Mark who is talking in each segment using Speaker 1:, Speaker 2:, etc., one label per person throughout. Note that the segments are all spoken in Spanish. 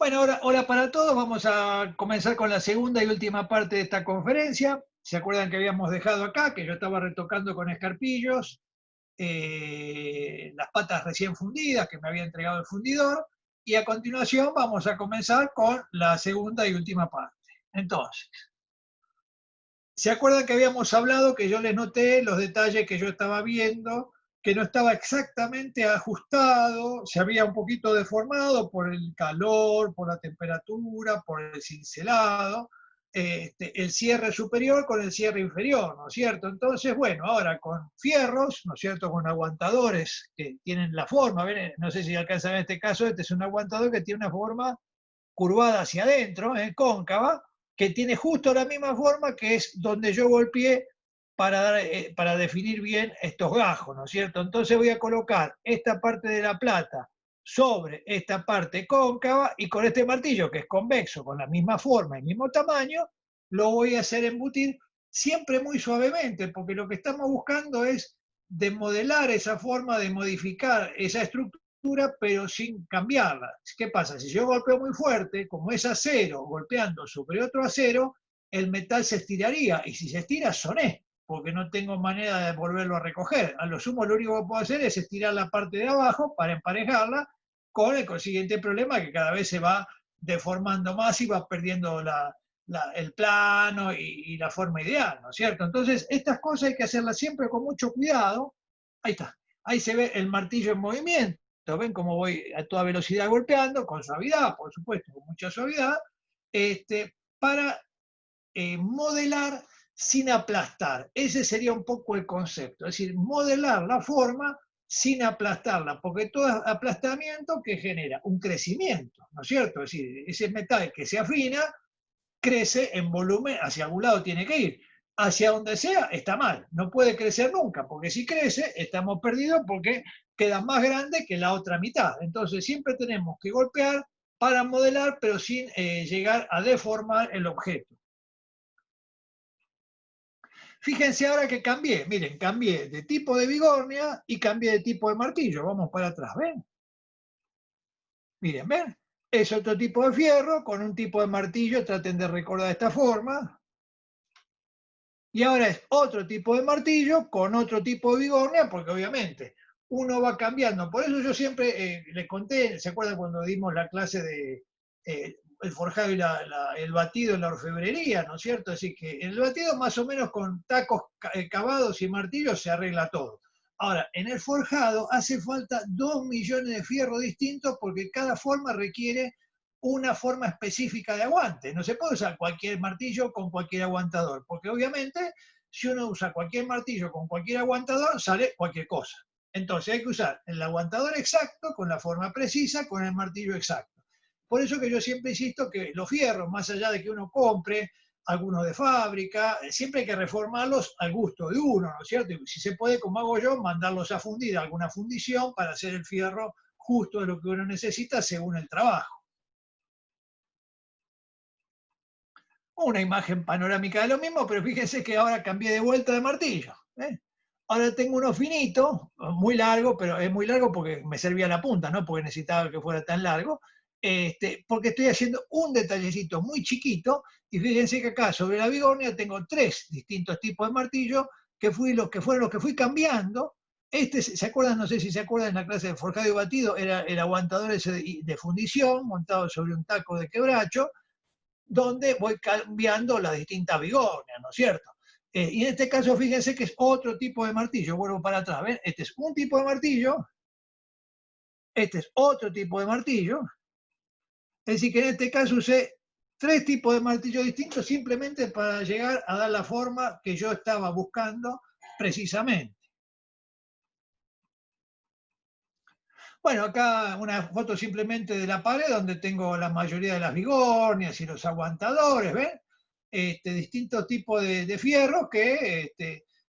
Speaker 1: Bueno, ahora, hola para todos. Vamos a comenzar con la segunda y última parte de esta conferencia. ¿Se acuerdan que habíamos dejado acá, que yo estaba retocando con escarpillos las patas recién fundidas que me había entregado el fundidor? Y a continuación vamos a comenzar con la segunda y última parte. Entonces, ¿se acuerdan que habíamos hablado que yo les noté los detalles que yo estaba viendo, que no estaba exactamente ajustado, se había un poquito deformado por el calor, por la temperatura, por el cincelado, el cierre superior con el cierre inferior, ¿no es cierto? Entonces, bueno, ahora con fierros, ¿no es cierto? Con aguantadores que tienen la forma, ¿ven? No sé si alcanzan en este caso, este es un aguantador que tiene una forma curvada hacia adentro, cóncava, que tiene justo la misma forma que es donde yo golpeé para definir bien estos gajos, ¿no es cierto? Entonces voy a colocar esta parte de la plata sobre esta parte cóncava y con este martillo que es convexo, con la misma forma y mismo tamaño, lo voy a hacer embutir siempre muy suavemente, porque lo que estamos buscando es de modelar esa forma, de modificar esa estructura, pero sin cambiarla. ¿Qué pasa? Si yo golpeo muy fuerte, como es acero, golpeando sobre otro acero, el metal se estiraría, y si se estira, soné, porque no tengo manera de volverlo a recoger. A lo sumo, lo único que puedo hacer es estirar la parte de abajo para emparejarla, con el consiguiente problema que cada vez se va deformando más y va perdiendo el plano y la forma ideal, ¿no es cierto? Entonces, estas cosas hay que hacerlas siempre con mucho cuidado. Ahí está, ahí se ve el martillo en movimiento. ¿Ven cómo voy a toda velocidad golpeando? Con suavidad, por supuesto, con mucha suavidad, para modelar sin aplastar. Ese sería un poco el concepto, es decir, modelar la forma sin aplastarla, porque todo aplastamiento que genera un crecimiento, ¿no es cierto? Es decir, ese metal que se afina crece en volumen, hacia algún lado tiene que ir. Hacia donde sea está mal, no puede crecer nunca, porque si crece estamos perdidos porque queda más grande que la otra mitad. Entonces siempre tenemos que golpear para modelar, pero sin llegar a deformar el objeto. Fíjense ahora que cambié, miren, cambié de tipo de bigornia y cambié de tipo de martillo. Vamos para atrás, ¿ven? Miren, ¿ven? Es otro tipo de fierro con un tipo de martillo, traten de recordar esta forma. Y ahora es otro tipo de martillo con otro tipo de bigornia, porque obviamente uno va cambiando. Por eso yo siempre les conté, ¿se acuerdan cuando dimos la clase de el forjado y el batido en la orfebrería, ¿no es cierto? Así que en el batido más o menos con tacos cavados y martillos se arregla todo. Ahora, en el forjado hace falta 2 millones de fierros distintos porque cada forma requiere una forma específica de aguante. No se puede usar cualquier martillo con cualquier aguantador, porque obviamente si uno usa cualquier martillo con cualquier aguantador, sale cualquier cosa. Entonces hay que usar el aguantador exacto, con la forma precisa, con el martillo exacto. Por eso que yo siempre insisto que los fierros, más allá de que uno compre algunos de fábrica, siempre hay que reformarlos al gusto de uno, ¿no es cierto? Y si se puede, como hago yo, mandarlos a fundir a alguna fundición para hacer el fierro justo de lo que uno necesita según el trabajo. Una imagen panorámica de lo mismo, pero fíjense que ahora cambié de vuelta de martillo. Ahora tengo uno finito, muy largo, pero es muy largo porque me servía la punta, no porque necesitaba que fuera tan largo, porque estoy haciendo un detallecito muy chiquito, y fíjense que acá sobre la bigornia tengo 3 distintos tipos de martillo que fueron los que fui cambiando. ¿Se acuerdan? No sé si se acuerdan, en la clase de forjado y batido, era el aguantador ese de fundición montado sobre un taco de quebracho, donde voy cambiando las distintas bigornias, ¿no es cierto? Y en este caso, fíjense que es otro tipo de martillo. Vuelvo para atrás, ¿ven? Este es un tipo de martillo, este es otro tipo de martillo. Es decir, que en este caso usé 3 tipos de martillo distintos simplemente para llegar a dar la forma que yo estaba buscando precisamente. Bueno, acá una foto simplemente de la pared donde tengo la mayoría de las bigornias y los aguantadores, ¿ven? Distintos tipos de fierros que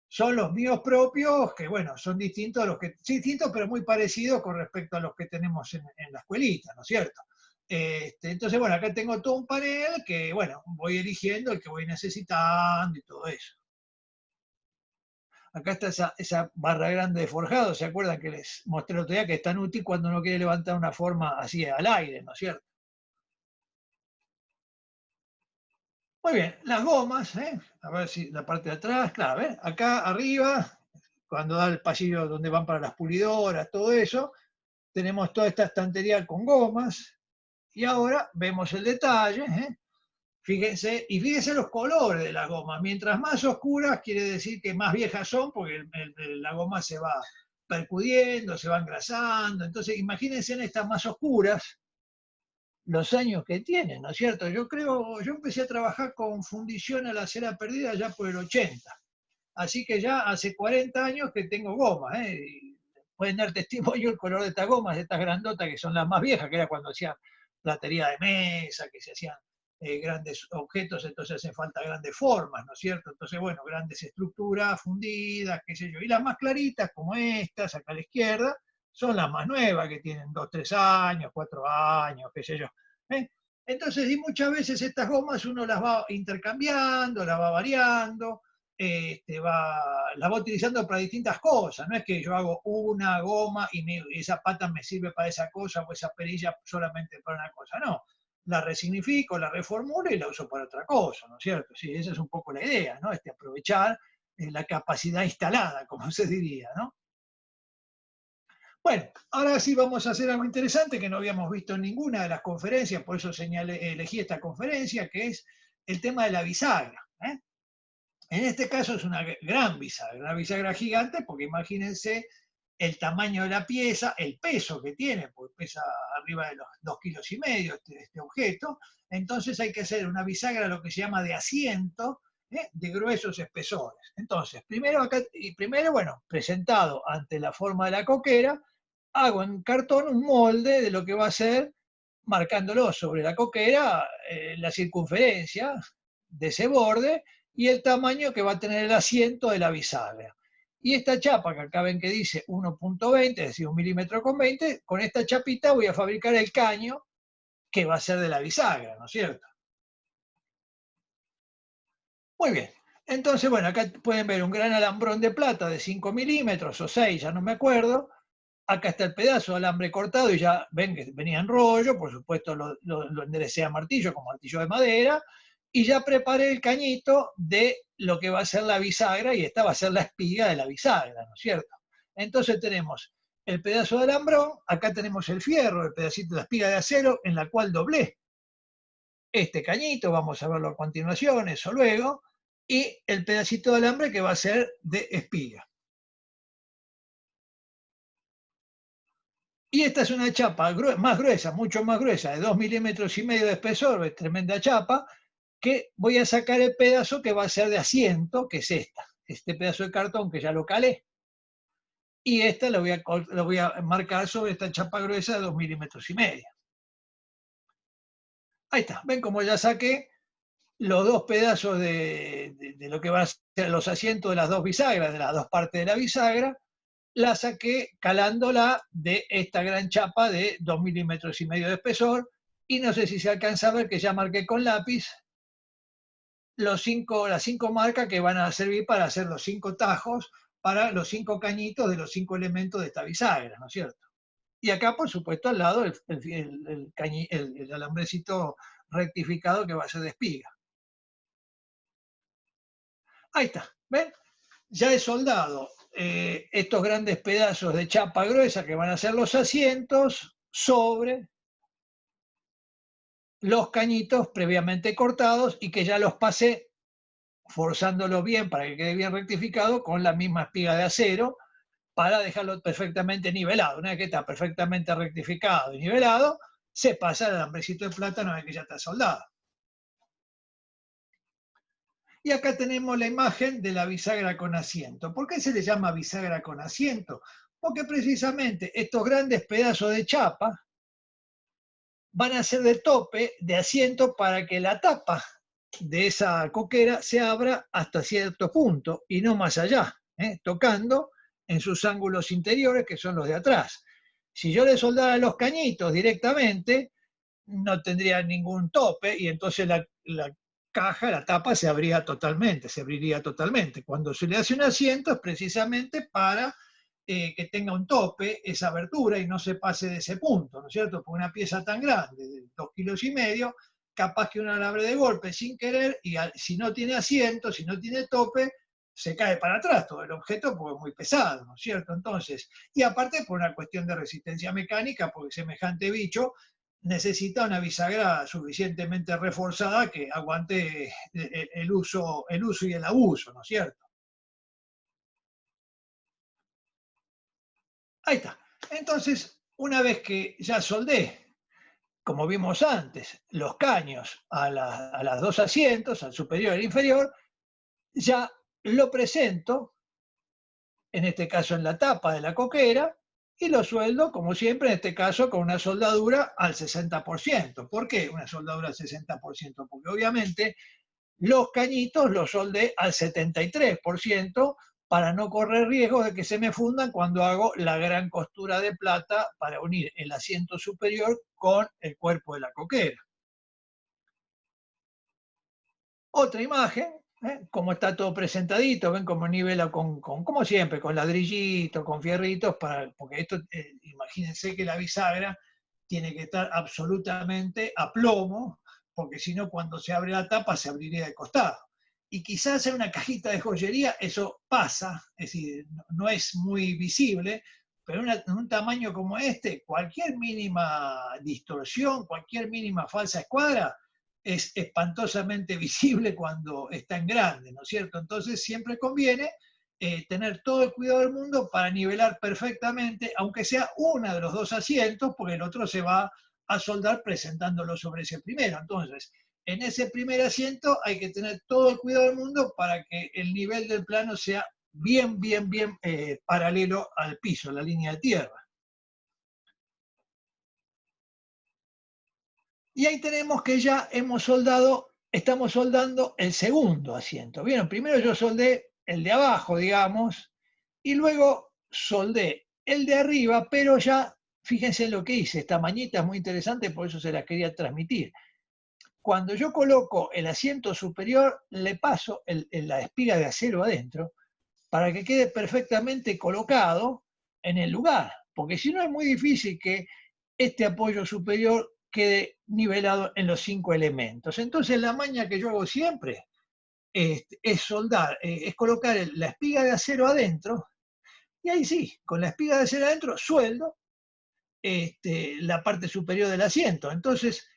Speaker 1: son los míos propios, que bueno, son distintos a los que, sí, distintos, pero muy parecidos con respecto a los que tenemos en la escuelita, ¿no es cierto? Entonces, bueno, acá tengo todo un panel que, bueno, voy eligiendo el que voy necesitando y todo eso. Acá está esa barra grande de forjado, ¿se acuerdan que les mostré el otro día que es tan útil cuando uno quiere levantar una forma así al aire, ¿no es cierto? Muy bien, las gomas, a ver si la parte de atrás, claro, ¿ves? Acá arriba, cuando da el pasillo donde van para las pulidoras, todo eso, tenemos toda esta estantería con gomas, y ahora vemos el detalle, fíjense, y fíjense los colores de las gomas. Mientras más oscuras, quiere decir que más viejas son, porque la goma se va percudiendo, se va engrasando. Entonces, imagínense en estas más oscuras los años que tienen, ¿no es cierto? Yo empecé a trabajar con fundición a la cera perdida ya por el 80. Así que ya hace 40 años que tengo gomas, y pueden dar testimonio el color de estas gomas, de estas grandotas que son las más viejas, que era cuando hacían platería de mesa, que se hacían grandes objetos, entonces hacen falta grandes formas, ¿no es cierto? Entonces, bueno, grandes estructuras fundidas, qué sé yo. Y las más claritas, como estas, acá a la izquierda, son las más nuevas, que tienen 2, 3 años, 4 años, qué sé yo. ¿eh? Entonces, y muchas veces estas gomas uno las va intercambiando, las va variando, la va utilizando para distintas cosas. No es que yo hago una goma y esa pata me sirve para esa cosa o esa perilla solamente para una cosa. No, la resignifico, la reformulo y la uso para otra cosa, ¿no es cierto? Sí, esa es un poco la idea, ¿no? Aprovechar la capacidad instalada, como se diría, ¿no? Bueno, ahora sí vamos a hacer algo interesante que no habíamos visto en ninguna de las conferencias, por eso elegí esta conferencia, que es el tema de la bisagra. En este caso es una bisagra gigante, porque imagínense el tamaño de la pieza, el peso que tiene, porque pesa arriba de los 2,5 kilos este objeto. Entonces hay que hacer una bisagra, lo que se llama de asiento, de gruesos espesores. Entonces, primero, bueno, presentado ante la forma de la coquera, hago en cartón un molde de lo que va a ser, marcándolo sobre la coquera, la circunferencia de ese borde y el tamaño que va a tener el asiento de la bisagra. Y esta chapa que acá ven que dice 1,20, es decir, 1,20 mm, con esta chapita voy a fabricar el caño que va a ser de la bisagra, ¿no es cierto? Muy bien. Entonces, bueno, acá pueden ver un gran alambrón de plata de 5 milímetros o 6, ya no me acuerdo. Acá está el pedazo de alambre cortado y ya ven que venía en rollo, por supuesto lo enderecé a martillo con martillo de madera, y ya preparé el cañito de lo que va a ser la bisagra, y esta va a ser la espiga de la bisagra, ¿no es cierto? Entonces tenemos el pedazo de alambrón, acá tenemos el fierro, el pedacito de la espiga de acero en la cual doblé este cañito, vamos a verlo a continuación, eso luego, y el pedacito de alambre que va a ser de espiga. Y esta es una chapa más gruesa, mucho más gruesa, de 2,5 milímetros de espesor, es tremenda chapa, que voy a sacar el pedazo que va a ser de asiento, que es este pedazo de cartón que ya lo calé. Y esta lo voy a marcar sobre esta chapa gruesa de 2,5 milímetros. Ahí está, ven como ya saqué los dos pedazos de lo que van a ser los asientos de las dos bisagras, de las dos partes de la bisagra, la saqué calándola de esta gran chapa de 2,5 milímetros de espesor, y no sé si se alcanza a ver que ya marqué con lápiz las 5 marcas que van a servir para hacer los 5 tajos para los 5 cañitos de los 5 elementos de esta bisagra, ¿no es cierto? Y acá, por supuesto, al lado el alambrecito rectificado que va a ser de espiga. Ahí está, ¿ven? Ya he soldado estos grandes pedazos de chapa gruesa que van a ser los asientos sobre los cañitos previamente cortados, y que ya los pasé forzándolo bien para que quede bien rectificado con la misma espiga de acero para dejarlo perfectamente nivelado. Una vez que está perfectamente rectificado y nivelado, se pasa el alambrecito de plata una vez que ya está soldado. Y acá tenemos la imagen de la bisagra con asiento. ¿Por qué se le llama bisagra con asiento? Porque precisamente estos grandes pedazos de chapa van a ser de tope, de asiento, para que la tapa de esa coquera se abra hasta cierto punto y no más allá, tocando en sus ángulos interiores, que son los de atrás. Si yo le soldara los cañitos directamente, no tendría ningún tope, y entonces la caja, la tapa se abriría totalmente. Cuando se le hace un asiento es precisamente para que tenga un tope esa abertura y no se pase de ese punto, ¿no es cierto? Porque una pieza tan grande, de 2,5 kilos, capaz que un alambre de golpe sin querer, y si no tiene asiento, si no tiene tope, se cae para atrás todo el objeto porque es muy pesado, ¿no es cierto? Entonces, y aparte por una cuestión de resistencia mecánica, porque semejante bicho necesita una bisagra suficientemente reforzada que aguante el uso y el abuso, ¿no es cierto? Ahí está. Entonces, una vez que ya soldé, como vimos antes, los caños a las dos asientos, al superior y al inferior, ya lo presento, en este caso en la tapa de la coquera, y lo sueldo, como siempre, en este caso con una soldadura al 60%. ¿Por qué una soldadura al 60%? Porque obviamente los cañitos los soldé al 73% para no correr riesgo de que se me fundan cuando hago la gran costura de plata para unir el asiento superior con el cuerpo de la coquera. Otra imagen, como está todo presentadito, ven como nivela como siempre, con ladrillitos, con fierritos, porque esto, imagínense que la bisagra tiene que estar absolutamente a plomo, porque si no, cuando se abre la tapa, se abriría de costado. Y quizás en una cajita de joyería eso pasa, es decir, no es muy visible, pero en un tamaño como este, cualquier mínima distorsión, cualquier mínima falsa escuadra, es espantosamente visible cuando está en grande, ¿no es cierto? Entonces siempre conviene tener todo el cuidado del mundo para nivelar perfectamente, aunque sea uno de los dos asientos, porque el otro se va a soldar presentándolo sobre ese primero. Entonces, en ese primer asiento hay que tener todo el cuidado del mundo para que el nivel del plano sea bien, bien, bien paralelo al piso, la línea de tierra. Y ahí tenemos que ya hemos soldado, estamos soldando el segundo asiento. Vieron, primero yo soldé el de abajo, digamos, y luego soldé el de arriba, pero ya, fíjense lo que hice, esta mañita es muy interesante, por eso se la quería transmitir. Cuando yo coloco el asiento superior, le paso la espiga de acero adentro para que quede perfectamente colocado en el lugar, porque si no es muy difícil que este apoyo superior quede nivelado en los 5 elementos. Entonces la maña que yo hago siempre es soldar, es colocar la espiga de acero adentro, y ahí sí, con la espiga de acero adentro sueldo la parte superior del asiento. Entonces,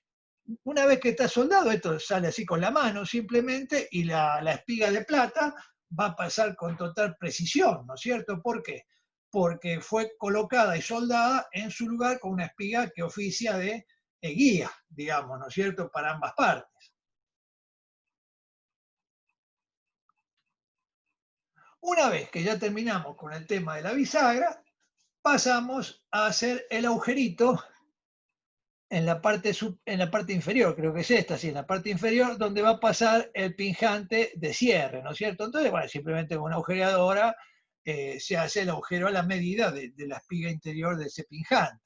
Speaker 1: una vez que está soldado, esto sale así con la mano simplemente, y la espiga de plata va a pasar con total precisión, ¿no es cierto? ¿Por qué? Porque fue colocada y soldada en su lugar con una espiga que oficia de guía, digamos, ¿no es cierto?, para ambas partes. Una vez que ya terminamos con el tema de la bisagra, pasamos a hacer el agujerito en la parte inferior, creo que es esta, sí, en la parte inferior, donde va a pasar el pinjante de cierre, ¿no es cierto? Entonces, bueno, simplemente con una agujereadora se hace el agujero a la medida de la espiga interior de ese pinjante.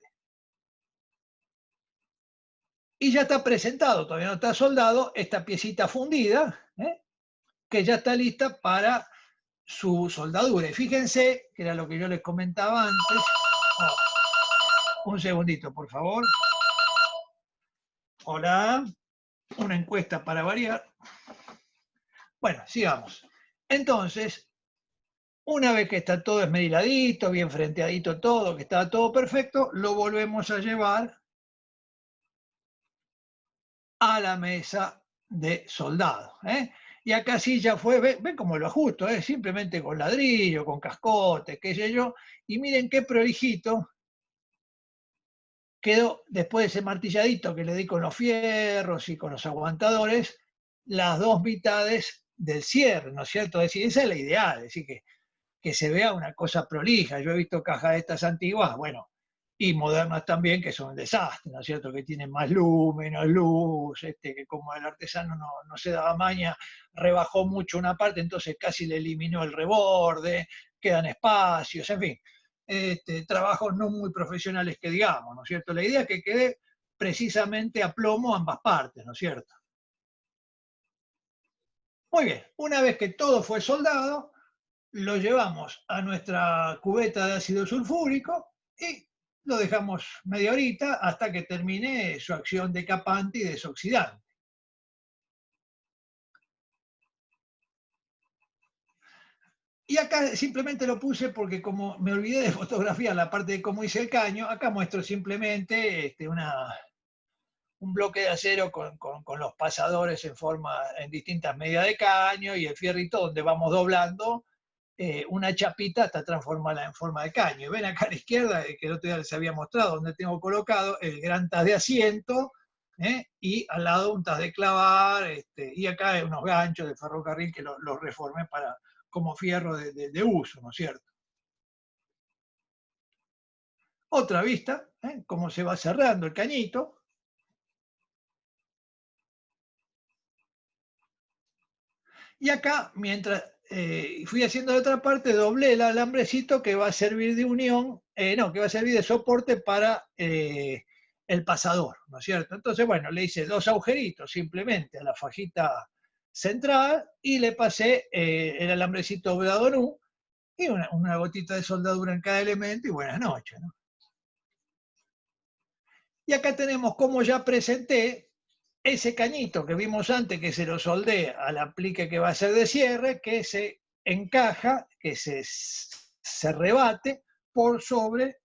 Speaker 1: Y ya está presentado, todavía no está soldado, esta piecita fundida, que ya está lista para su soldadura. Y fíjense, que era lo que yo les comentaba antes. Oh, un segundito, por favor. Hola, una encuesta para variar. Bueno, sigamos. Entonces, una vez que está todo esmeriladito, bien frenteadito todo, que está todo perfecto, lo volvemos a llevar a la mesa de soldado. Y acá sí ya fue, ven cómo lo ajusto, simplemente con ladrillo, con cascotes, qué sé yo, y miren qué prolijito quedó después de ese martilladito que le di con los fierros y con los aguantadores, las dos mitades del cierre, ¿no es cierto? Es decir, esa es la ideal, es decir, que se vea una cosa prolija. Yo he visto cajas de estas antiguas, bueno, y modernas también, que son un desastre, ¿no es cierto? Que tienen más luz, menos luz, que como el artesano no se daba maña, rebajó mucho una parte, entonces casi le eliminó el reborde, quedan espacios, en fin. Trabajos no muy profesionales que digamos, ¿no es cierto? La idea es que quede precisamente a plomo ambas partes, ¿no es cierto? Muy bien, una vez que todo fue soldado, lo llevamos a nuestra cubeta de ácido sulfúrico y lo dejamos media horita hasta que termine su acción decapante y desoxidante. Y acá simplemente lo puse porque como me olvidé de fotografiar la parte de cómo hice el caño, acá muestro simplemente un bloque de acero con los pasadores en distintas medidas de caño y el fierrito donde vamos doblando una chapita hasta transformarla en forma de caño. Y ven acá a la izquierda, que el otro día les había mostrado, donde tengo colocado el gran tas de asiento, y al lado un tas de clavar, y acá hay unos ganchos de ferrocarril que los reformé como fierro de uso, ¿no es cierto? Otra vista, cómo se va cerrando el cañito. Y acá, mientras fui haciendo la otra parte, doblé el alambrecito que va a servir de unión, no, que va a servir de soporte para el pasador, ¿no es cierto? Entonces, bueno, le hice 2 agujeritos simplemente a la fajita central y le pasé el alambrecito doblado nu y una gotita de soldadura en cada elemento y buenas noches, ¿no? Y acá tenemos, como ya presenté, ese cañito que vimos antes, que se lo soldé al aplique que va a ser de cierre, que se encaja, que se rebate por sobre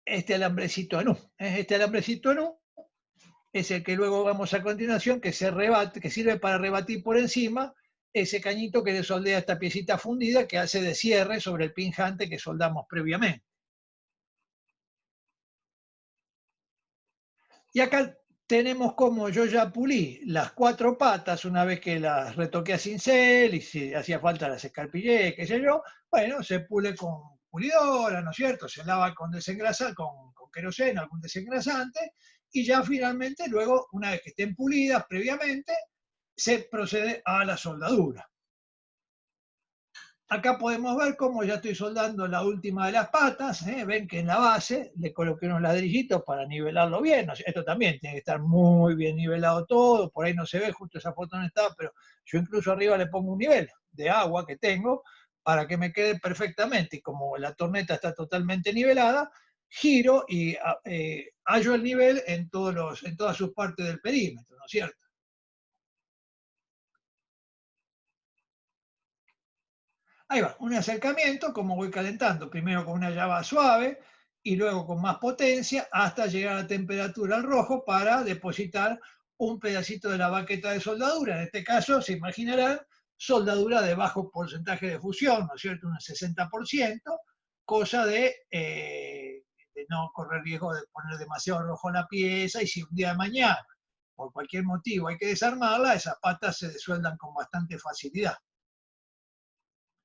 Speaker 1: este alambrecito anú. Este alambrecito anú es el que luego vamos a continuación, que se rebate, que sirve para rebatir por encima ese cañito que le soldea esta piecita fundida que hace de cierre sobre el pinjante que soldamos previamente. Y acá tenemos como yo ya pulí las 4 patas una vez que las retoqué a cincel y si hacía falta las escarpillé, qué sé yo. Bueno, se pule con pulidora, ¿no es cierto? Se lava con desengrasante, con queroseno, algún desengrasante, y ya finalmente luego, una vez que estén pulidas previamente, se procede a la soldadura. Acá podemos ver cómo ya estoy soldando la última de las patas. Ven que en la base le coloqué unos ladrillitos para nivelarlo bien. Esto también tiene que estar muy bien nivelado todo. Por ahí no se ve, justo esa foto no está, pero yo incluso arriba le pongo un nivel de agua que tengo para que me quede perfectamente. Y como la torneta está totalmente nivelada, giro y hallo el nivel en todas sus partes del perímetro, ¿no es cierto? Ahí va, un acercamiento, como voy calentando, primero con una llama suave y luego con más potencia hasta llegar a temperatura al rojo para depositar un pedacito de la baqueta de soldadura. En este caso, se imaginarán, soldadura de bajo porcentaje de fusión, ¿no es cierto? Un 60%, cosa de no correr riesgo de poner demasiado rojo en la pieza y si un día de mañana, por cualquier motivo, hay que desarmarla, esas patas se desueldan con bastante facilidad.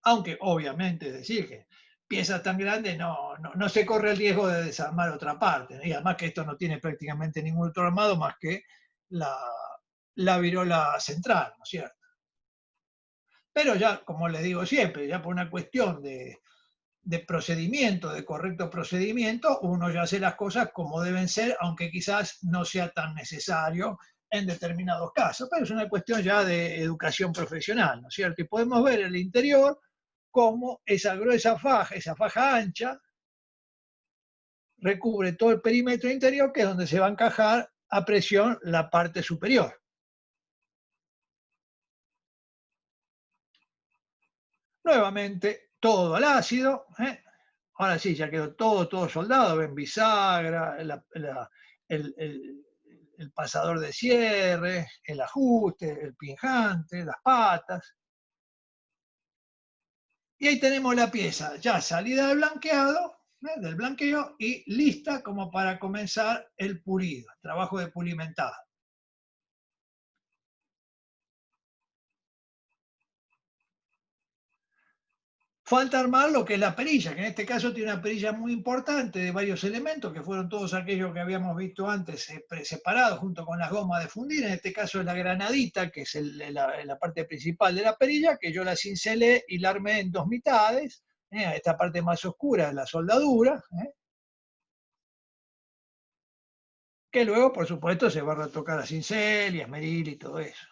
Speaker 1: Aunque obviamente es decir que piezas tan grandes no se corre el riesgo de desarmar otra parte. Y además que esto no tiene prácticamente ningún otro armado más que la, la virola central, ¿no es cierto? Pero ya, como les digo siempre, ya por una cuestión de procedimiento, de correcto procedimiento, uno ya hace las cosas como deben ser, aunque quizás no sea tan necesario en determinados casos, pero es una cuestión ya de educación profesional, ¿no es cierto? Y podemos ver el interior como esa gruesa faja, esa faja ancha, recubre todo el perímetro interior, que es donde se va a encajar a presión la parte superior. Nuevamente, todo al ácido. Ahora sí, ya quedó todo soldado. Ven bisagra, el pasador de cierre, el ajuste, el pinjante, las patas. Y ahí tenemos la pieza ya salida del blanqueado, del blanqueo, y lista como para comenzar el pulido, el trabajo de pulimentado. Falta armar lo que es la perilla, que en este caso tiene una perilla muy importante de varios elementos, que fueron todos aquellos que habíamos visto antes separados junto con las gomas de fundir. En este caso es la granadita, que es la parte principal de la perilla, que yo la cincelé y la armé en 2 mitades. Esta parte más oscura es la soldadura, que luego, por supuesto, se va a retocar a cincel y a esmeril y todo eso.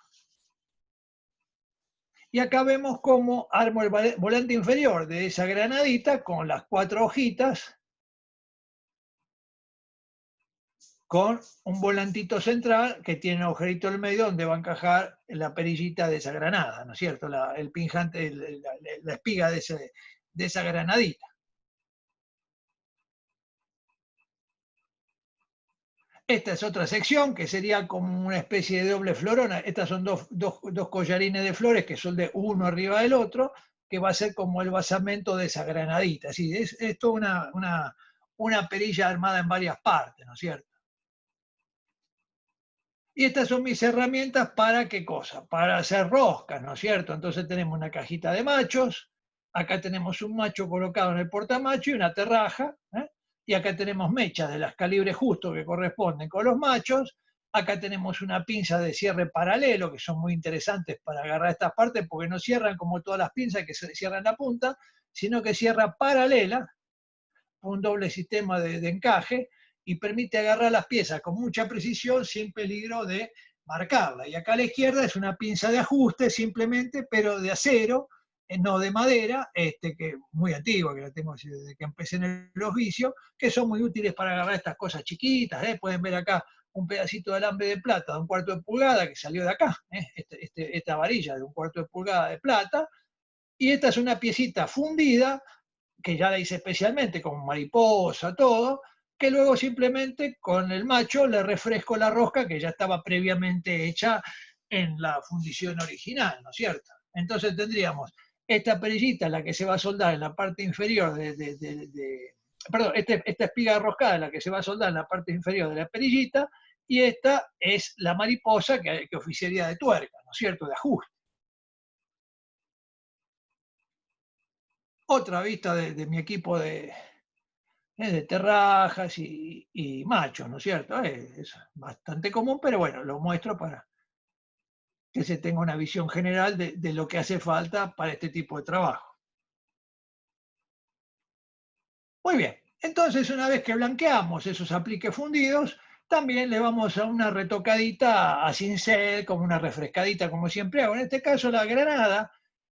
Speaker 1: Y acá vemos cómo armo el volante inferior de esa granadita con las 4 hojitas con un volantito central que tiene un agujerito en el medio donde va a encajar la perillita de esa granada, ¿no es cierto? El pinjante, la espiga de esa granadita. Esta es otra sección que sería como una especie de doble florona. Estas son dos collarines de flores que son de uno arriba del otro, que va a ser como el basamento de esa granadita. Así, es toda una perilla armada en varias partes, ¿no es cierto? Y estas son mis herramientas para qué cosa, para hacer roscas, ¿no es cierto? Entonces tenemos una cajita de machos, acá tenemos un macho colocado en el portamacho y una terraja, ¿eh? Y acá tenemos mechas de las calibres justos que corresponden con los machos, acá tenemos una pinza de cierre paralelo, que son muy interesantes para agarrar estas partes, porque no cierran como todas las pinzas que se cierran la punta, sino que cierra paralela, un doble sistema de encaje, y permite agarrar las piezas con mucha precisión sin peligro de marcarla. Y acá a la izquierda es una pinza de ajuste simplemente, pero de acero, no de madera, que muy antigua, que la tengo desde que empecé en el oficio, que son muy útiles para agarrar estas cosas chiquitas. Pueden ver acá un pedacito de alambre de plata de 1/4 de pulgada que salió de acá, esta varilla de 1/4 de pulgada de plata, y esta es una piecita fundida que ya la hice especialmente con mariposa, todo, que luego simplemente con el macho le refresco la rosca que ya estaba previamente hecha en la fundición original, ¿no es cierto? Entonces tendríamos esta perillita, la que se va a soldar en la parte inferior perdón, esta espiga roscada, la que se va a soldar en la parte inferior de la perillita, y esta es la mariposa que oficiaría de tuerca, ¿no es cierto?, de ajuste. Otra vista de mi equipo de terrajas y machos, ¿no es cierto? Es bastante común, pero bueno, lo muestro para que se tenga una visión general de lo que hace falta para este tipo de trabajo. Muy bien, entonces una vez que blanqueamos esos apliques fundidos, también le vamos a una retocadita a cincel, como una refrescadita, como siempre hago. En este caso la granada,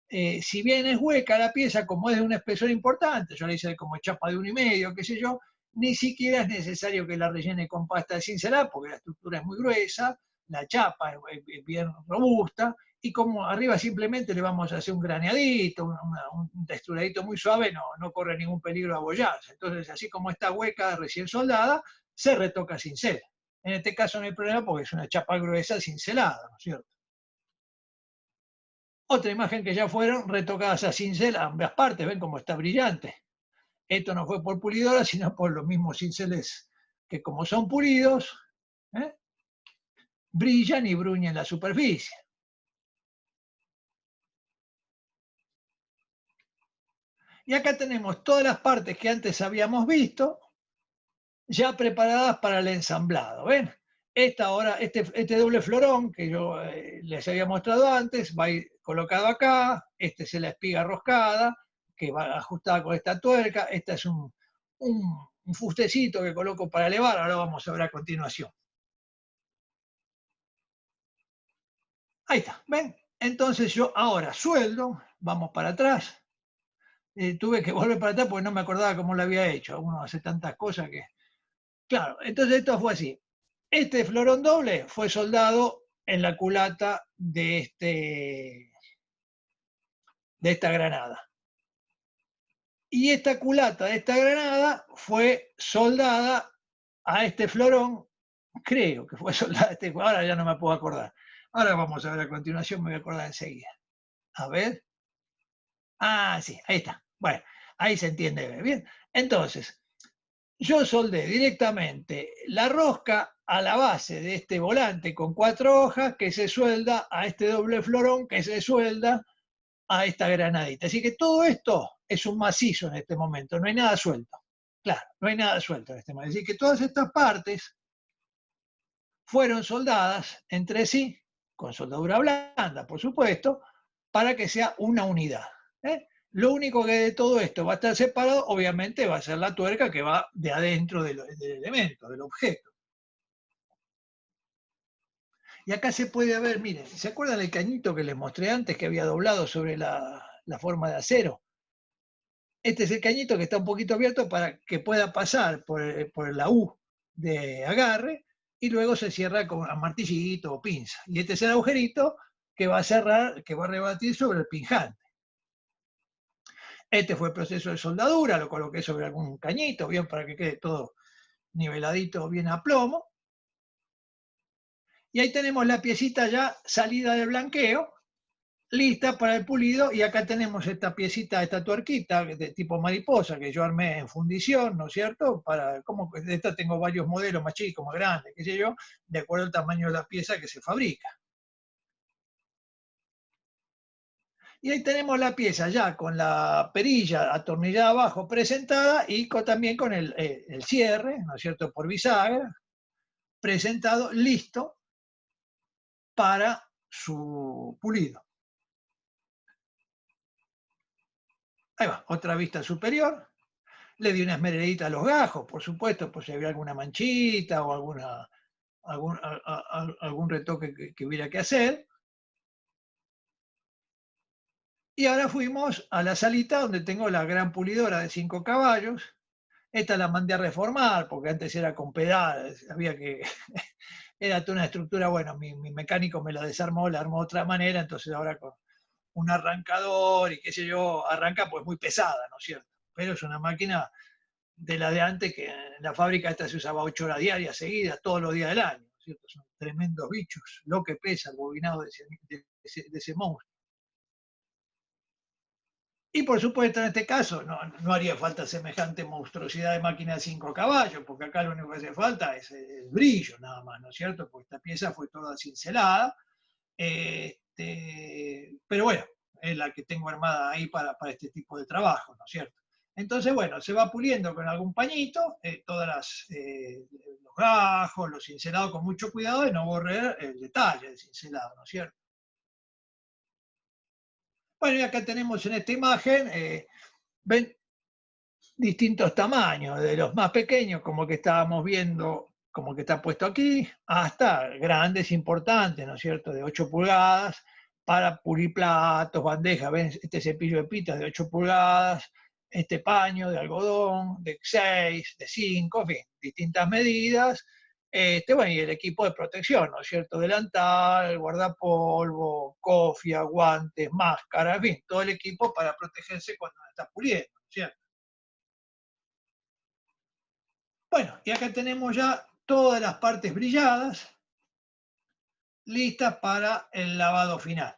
Speaker 1: si bien es hueca la pieza, como es de un espesor importante, yo la hice como chapa de 1,5, qué sé yo, ni siquiera es necesario que la rellene con pasta de cincelar, porque la estructura es muy gruesa, la chapa es bien robusta, y como arriba simplemente le vamos a hacer un graneadito, un texturadito muy suave, no corre ningún peligro de abollarse. Entonces, así como está hueca, recién soldada, se retoca cincel. En este caso no hay problema porque es una chapa gruesa cincelada, ¿no es cierto? Otra imagen que ya fueron retocadas a cincel a ambas partes, ven cómo está brillante. Esto no fue por pulidora, sino por los mismos cinceles que, como son pulidos, ¿eh?, brillan y bruñen la superficie. Y acá tenemos todas las partes que antes habíamos visto, ya preparadas para el ensamblado. ¿Ven? Este doble florón que yo les había mostrado antes va a ir colocado acá. Este es la espiga roscada que va ajustada con esta tuerca. Esta es un fustecito que coloco para elevar. Ahora vamos a ver a continuación. Ahí está, ¿ven? Entonces yo ahora sueldo, vamos para atrás. Tuve que volver para atrás porque no me acordaba cómo lo había hecho. Uno hace tantas cosas que... Claro, entonces esto fue así. Este florón doble fue soldado en la culata de esta granada. Y esta culata de esta granada fue soldada a este florón, creo que fue soldada, ahora ya no me puedo acordar. Ahora vamos a ver a continuación, me voy a acordar enseguida. A ver. Ah, sí, ahí está. Bueno, ahí se entiende bien. Entonces, yo soldé directamente la rosca a la base de este volante con 4 hojas que se suelda a este doble florón que se suelda a esta granadita. Así que todo esto es un macizo en este momento, no hay nada suelto. Claro, no hay nada suelto en este momento. Así que todas estas partes fueron soldadas entre sí, con soldadura blanda, por supuesto, para que sea una unidad. ¿eh? Lo único que de todo esto va a estar separado, obviamente, va a ser la tuerca que va de adentro del elemento, del objeto. Y acá se puede ver, miren, ¿se acuerdan el cañito que les mostré antes que había doblado sobre la forma de acero? Este es el cañito que está un poquito abierto para que pueda pasar por la U de agarre, y luego se cierra con un martillito o pinza. Y este es el agujerito que va a cerrar, que va a rebatir sobre el pinjante. Este fue el proceso de soldadura, lo coloqué sobre algún cañito, bien para que quede todo niveladito, bien a plomo. Y ahí tenemos la piecita ya salida del blanqueo, lista para el pulido, y acá tenemos esta piecita, esta tuerquita de tipo mariposa que yo armé en fundición, ¿no es cierto? Como de esta tengo varios modelos, más chicos, más grandes, qué sé yo, de acuerdo al tamaño de la pieza que se fabrica. Y ahí tenemos la pieza ya con la perilla atornillada abajo presentada y también con el cierre, ¿no es cierto?, por bisagra, presentado, listo para su pulido. Ahí va, otra vista superior. Le di una esmeradita a los gajos, por supuesto, por si había alguna manchita o algún retoque que hubiera que hacer. Y ahora fuimos a la salita donde tengo la gran pulidora de 5 caballos. Esta la mandé a reformar porque antes era con pedales, había que... Era toda una estructura, bueno, mi mecánico me la desarmó, la armó de otra manera, entonces ahora con un arrancador y qué sé yo, arranca pues muy pesada, ¿no es cierto? Pero es una máquina de la de antes, que en la fábrica esta se usaba 8 horas diarias seguidas, todos los días del año, ¿no es cierto? Son tremendos bichos, lo que pesa el bobinado de ese monstruo. Y por supuesto, en este caso, no haría falta semejante monstruosidad de máquina de 5 caballos, porque acá lo único que hace falta es el brillo, nada más, ¿no es cierto? Porque esta pieza fue toda cincelada, pero bueno, es la que tengo armada ahí para este tipo de trabajo, ¿no es cierto? Entonces, bueno, se va puliendo con algún pañito, los gajos, los cincelados con mucho cuidado de no borrar el detalle del cincelado, ¿no es cierto? Bueno, y acá tenemos en esta imagen, ven, distintos tamaños, de los más pequeños, como que estábamos viendo, como que está puesto aquí, hasta grandes, importantes, ¿no es cierto?, de 8 pulgadas, para pulir platos, bandejas, ven, este cepillo de pitas de 8 pulgadas, este paño de algodón, de 6, de 5, en fin, distintas medidas. Bueno, y el equipo de protección, ¿no es cierto? Delantal, guardapolvo, cofia, guantes, máscara, en fin, todo el equipo para protegerse cuando está puliendo, ¿no es cierto? Bueno, y acá tenemos ya todas las partes brilladas, listas para el lavado final.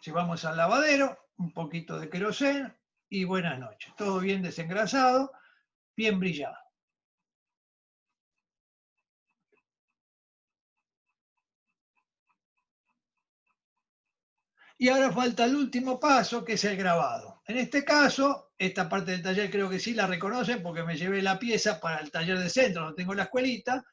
Speaker 1: Llevamos al lavadero, un poquito de queroseno y buenas noches. Todo bien desengrasado, bien brillado. Y ahora falta el último paso, que es el grabado. En este caso, esta parte del taller creo que sí la reconocen porque me llevé la pieza para el taller de centro, donde tengo la escuelita,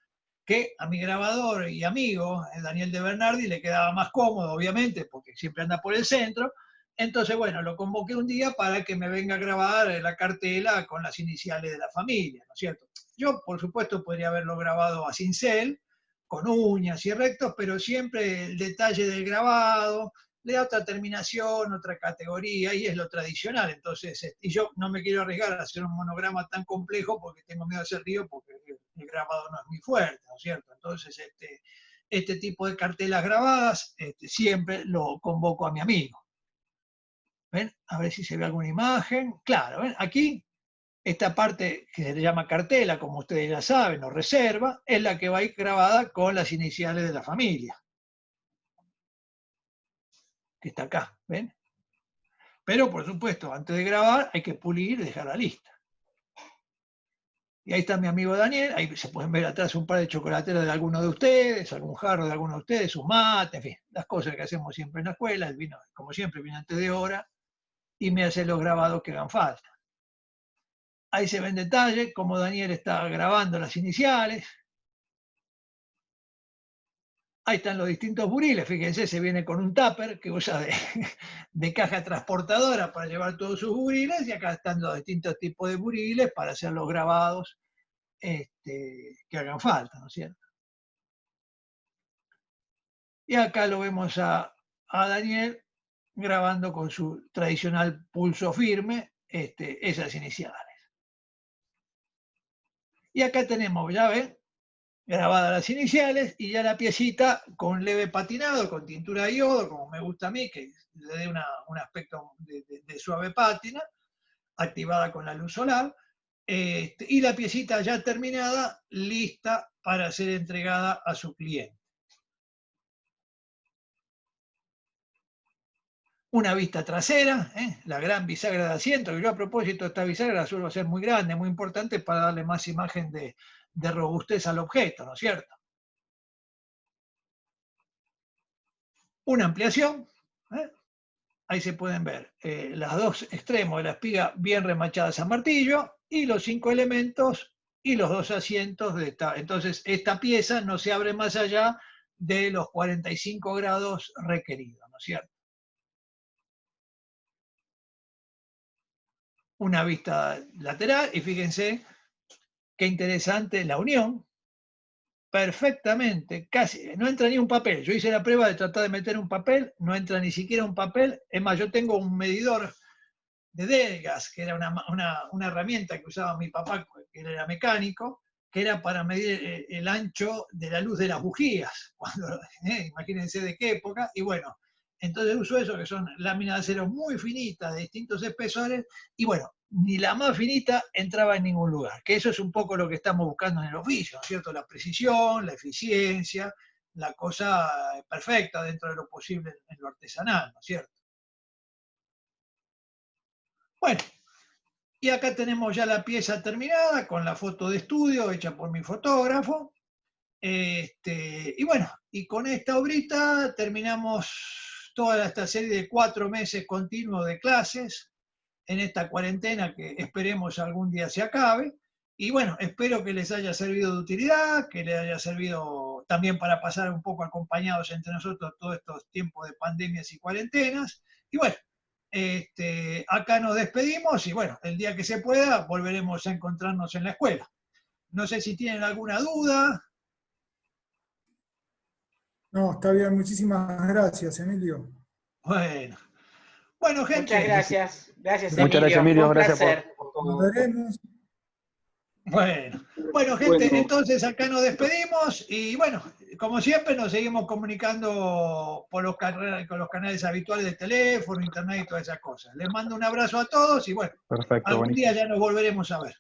Speaker 1: que a mi grabador y amigo, Daniel de Bernardi, le quedaba más cómodo, obviamente, porque siempre anda por el centro. Entonces, bueno, lo convoqué un día para que me venga a grabar la cartela con las iniciales de la familia, ¿no es cierto? Yo, por supuesto, podría haberlo grabado a cincel, con uñas y rectos, pero siempre el detalle del grabado le da otra terminación, otra categoría, y es lo tradicional. Entonces, y yo no me quiero arriesgar a hacer un monograma tan complejo porque tengo miedo de hacer lío, porque el grabado no es muy fuerte, ¿no es cierto? Entonces, este tipo de cartelas grabadas siempre lo convoco a mi amigo. ¿Ven? A ver si se ve alguna imagen. Claro, ¿ven? Aquí, esta parte que se le llama cartela, como ustedes ya saben, o reserva, es la que va a ir grabada con las iniciales de la familia, que está acá, ¿ven? Pero, por supuesto, antes de grabar hay que pulir y dejarla lista. Y ahí está mi amigo Daniel, ahí se pueden ver atrás un par de chocolateras de alguno de ustedes, algún jarro de alguno de ustedes, su mate, en fin, las cosas que hacemos siempre en la escuela. Él vino, como siempre, viene antes de hora y me hace los grabados que hagan falta. Ahí se ve en detalle cómo Daniel está grabando las iniciales. Ahí están los distintos buriles, fíjense, se viene con un tupper que usa de caja transportadora para llevar todos sus buriles, y acá están los distintos tipos de buriles para hacer los grabados que hagan falta, ¿no es cierto? Y acá lo vemos a Daniel grabando con su tradicional pulso firme, esas iniciales. Y acá tenemos, ya ven, grabadas las iniciales y ya la piecita con leve patinado, con tintura de iodo, como me gusta a mí, que le dé un aspecto de suave pátina, activada con la luz solar, y la piecita ya terminada, lista para ser entregada a su cliente. Una vista trasera, la gran bisagra de asiento, que yo a propósito esta bisagra la suelo hacer muy grande, muy importante para darle más imagen de robustez al objeto, ¿no es cierto? Una ampliación, ahí se pueden ver los dos extremos de la espiga bien remachadas a martillo y los 5 elementos y los 2 asientos de esta. Entonces esta pieza no se abre más allá de los 45 grados requeridos, ¿no es cierto? Una vista lateral y fíjense qué interesante la unión. Perfectamente, casi, no entra ni un papel. Yo hice la prueba de tratar de meter un papel, no entra ni siquiera un papel. Es más, yo tengo un medidor de Delgas, que era una herramienta que usaba mi papá, que él era mecánico, que era para medir el ancho de la luz de las bujías. Cuando, imagínense de qué época. Y bueno, entonces uso eso, que son láminas de acero muy finitas, de distintos espesores, y bueno, ni la más finita entraba en ningún lugar, que eso es un poco lo que estamos buscando en el oficio, ¿no es cierto? La precisión, la eficiencia, la cosa perfecta dentro de lo posible en lo artesanal, ¿no es cierto? Bueno, y acá tenemos ya la pieza terminada con la foto de estudio hecha por mi fotógrafo. Y bueno, y con esta obrita terminamos toda esta serie de 4 meses continuos de clases en esta cuarentena que esperemos algún día se acabe. Y bueno, espero que les haya servido de utilidad, que les haya servido también para pasar un poco acompañados entre nosotros todos estos tiempos de pandemias y cuarentenas. Y bueno, acá nos despedimos y bueno, el día que se pueda volveremos a encontrarnos en la escuela. No sé si tienen alguna duda.
Speaker 2: No, está bien, muchísimas gracias, Emilio.
Speaker 1: Bueno, bueno, gente.
Speaker 3: Muchas gracias. Gracias,
Speaker 4: Muchas gracias,
Speaker 3: Emilio.
Speaker 4: Emilio.
Speaker 3: Fue un
Speaker 4: Gracias
Speaker 3: placer.
Speaker 4: por todo.
Speaker 2: Nos veremos.
Speaker 1: Bueno, gente,
Speaker 4: Bueno.
Speaker 1: entonces acá nos despedimos y bueno, como siempre nos seguimos comunicando por con los canales habituales de teléfono, internet y todas esas cosas. Les mando un abrazo a todos y bueno,
Speaker 4: Perfecto,
Speaker 1: algún
Speaker 4: buenísimo.
Speaker 1: día ya nos volveremos a ver.